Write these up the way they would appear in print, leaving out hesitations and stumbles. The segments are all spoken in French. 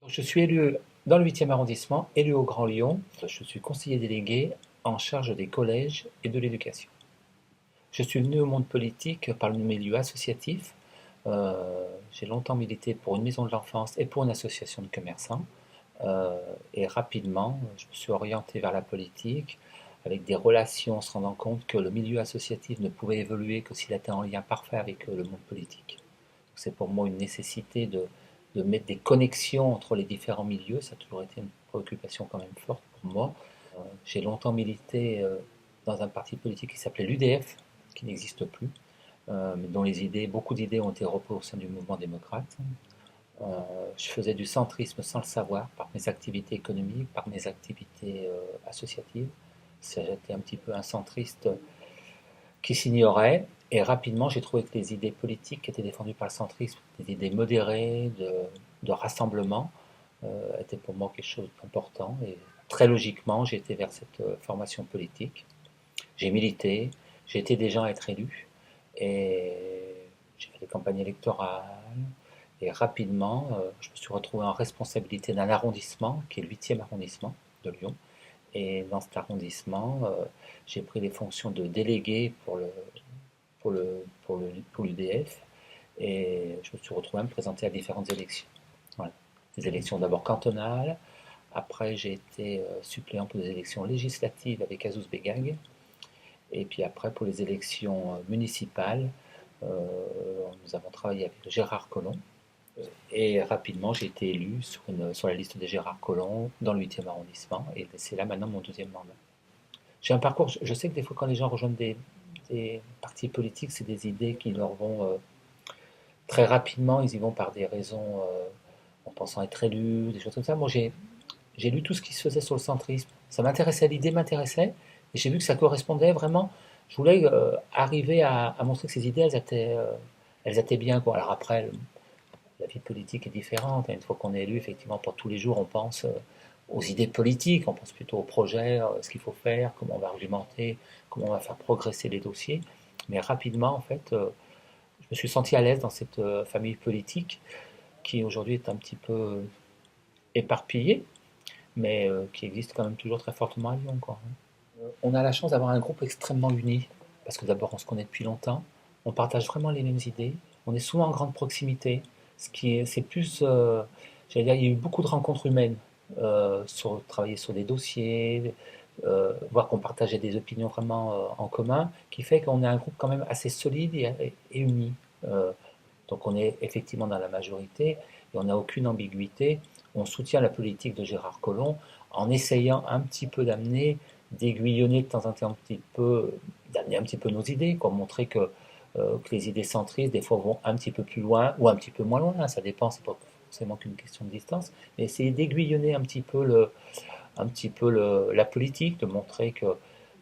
Je suis élu dans le 8e arrondissement, élu au Grand Lyon. Je suis conseiller délégué en charge des collèges et de l'éducation. Je suis venu au monde politique par le milieu associatif. J'ai longtemps milité pour une maison de l'enfance et pour une association de commerçants. Et rapidement, je me suis orienté vers la politique avec des relations, se rendant compte que le milieu associatif ne pouvait évoluer que s'il était en lien parfait avec le monde politique. C'est pour moi une nécessité de mettre des connexions entre les différents milieux. Ça a toujours été une préoccupation quand même forte pour moi. J'ai longtemps milité dans un parti politique qui s'appelait l'UDF, qui n'existe plus, mais dont beaucoup d'idées ont été reprises au sein du mouvement démocrate. Je faisais du centrisme sans le savoir, par mes activités économiques, par mes activités associatives. J'étais un petit peu un centriste qui s'ignorait. Et rapidement, j'ai trouvé que les idées politiques qui étaient défendues par le centrisme, des idées modérées, de rassemblement, étaient pour moi quelque chose d'important. Et très logiquement, j'ai été vers cette formation politique. J'ai milité, j'ai aidé des gens à être élus, et j'ai fait des campagnes électorales. Et rapidement, je me suis retrouvé en responsabilité d'un arrondissement, qui est le 8e arrondissement de Lyon. Et dans cet arrondissement, j'ai pris les fonctions de délégué pour l'UDF, et je me suis retrouvé à me présenter à différentes élections. Voilà. Des élections d'abord cantonales, après j'ai été suppléant pour des élections législatives avec Azouz Begag, et puis après pour les élections municipales, nous avons travaillé avec Gérard Collomb, et rapidement j'ai été élu sur la liste de Gérard Collomb dans le 8e arrondissement, et c'est là maintenant mon deuxième mandat. J'ai un parcours, je sais que des fois quand les gens rejoignent des partis politiques, c'est des idées qui leur vont très rapidement, ils y vont par des raisons en pensant être élus, des choses comme ça. Moi j'ai lu tout ce qui se faisait sur le centrisme, ça m'intéressait, l'idée m'intéressait, et j'ai vu que ça correspondait vraiment. Je voulais arriver à montrer que ces idées, elles étaient bien, quoi. Alors après, la vie politique est différente. Une fois qu'on est élu, effectivement, pour tous les jours, on pense aux idées politiques, on pense plutôt aux projets, ce qu'il faut faire, comment on va argumenter, comment on va faire progresser les dossiers. Mais rapidement, en fait, je me suis senti à l'aise dans cette famille politique qui aujourd'hui est un petit peu éparpillée, mais qui existe quand même toujours très fortement à Lyon, quoi. On a la chance d'avoir un groupe extrêmement uni, parce que d'abord on se connaît depuis longtemps, on partage vraiment les mêmes idées, on est souvent en grande proximité, c'est plus, j'allais dire, il y a eu beaucoup de rencontres humaines, travailler sur des dossiers, voir qu'on partageait des opinions vraiment en commun, qui fait qu'on est un groupe quand même assez solide et uni. Euh, donc on est effectivement dans la majorité et on n'a aucune ambiguïté. On soutient la politique de Gérard Collomb en essayant un petit peu d'aiguillonner de temps en temps un petit peu, d'amener un petit peu nos idées, quoi, montrer que les idées centristes des fois vont un petit peu plus loin ou un petit peu moins loin, hein, ça dépend, c'est pas forcément qu'une question de distance, mais essayer d'aiguillonner un petit peu la politique, de montrer que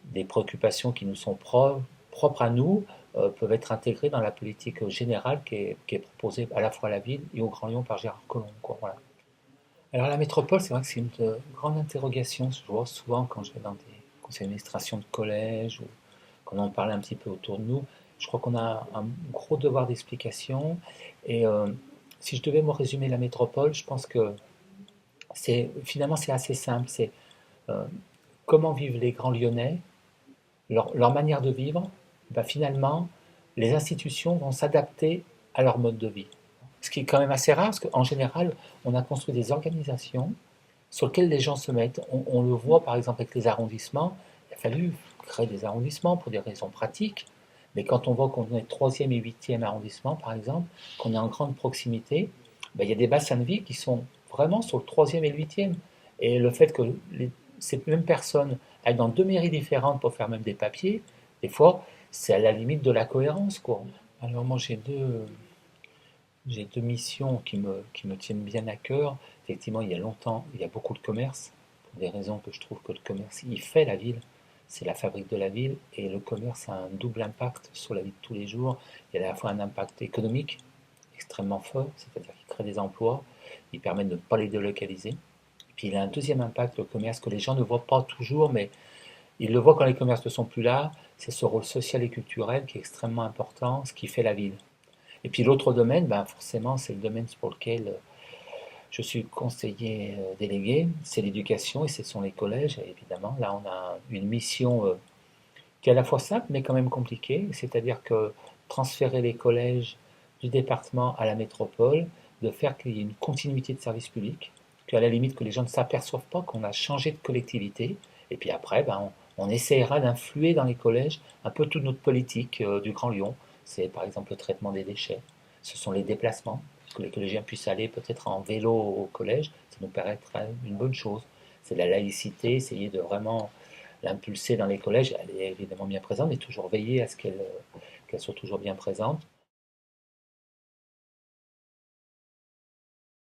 des préoccupations qui nous sont propres à nous peuvent être intégrées dans la politique générale qui est proposée à la fois à la ville et au Grand Lyon par Gérard Collomb, quoi, voilà. Alors la métropole, c'est vrai que c'est une grande interrogation. Je vois souvent quand je vais dans des conseils d'administration de collège ou quand on parle un petit peu autour de nous, je crois qu'on a un gros devoir d'explication. Et si je devais me résumer la métropole, je pense que finalement c'est assez simple. C'est euh, comment vivent les grands Lyonnais, leur manière de vivre. Ben, finalement, les institutions vont s'adapter à leur mode de vie. Ce qui est quand même assez rare, parce qu'en général, on a construit des organisations sur lesquelles les gens se mettent. On le voit par exemple avec les arrondissements. Il a fallu créer des arrondissements pour des raisons pratiques. Mais quand on voit qu'on est troisième et huitième arrondissement, par exemple, qu'on est en grande proximité, ben, il y a des bassins de vie qui sont vraiment sur le troisième et le huitième. Et le fait que ces mêmes personnes aillent dans deux mairies différentes pour faire même des papiers, des fois, c'est à la limite de la cohérence, quoi. Alors moi, j'ai deux missions qui me tiennent bien à cœur. Effectivement, il y a longtemps, il y a beaucoup de commerce, pour des raisons que je trouve que le commerce, il fait la ville, c'est la fabrique de la ville, et le commerce a un double impact sur la vie de tous les jours. Il y a à la fois un impact économique extrêmement fort, c'est-à-dire qu'il crée des emplois, il permet de ne pas les délocaliser. Et puis il a un deuxième impact, le commerce, que les gens ne voient pas toujours, mais ils le voient quand les commerces ne sont plus là, c'est ce rôle social et culturel qui est extrêmement important, ce qui fait la ville. Et puis l'autre domaine, ben forcément, c'est le domaine pour lequel Je suis conseiller délégué, c'est l'éducation et ce sont les collèges, et évidemment. Là, on a une mission qui est à la fois simple mais quand même compliquée, c'est-à-dire que transférer les collèges du département à la métropole, de faire qu'il y ait une continuité de service public, qu'à la limite que les gens ne s'aperçoivent pas qu'on a changé de collectivité, et puis après, ben, on essaiera d'influer dans les collèges un peu toute notre politique du Grand Lyon. C'est par exemple le traitement des déchets, ce sont les déplacements, que les collégiens puissent aller peut-être en vélo au collège, ça nous paraîtrait une bonne chose. C'est la laïcité, essayer de vraiment l'impulser dans les collèges. Elle est évidemment bien présente, mais toujours veiller à ce qu'elle soit toujours bien présente.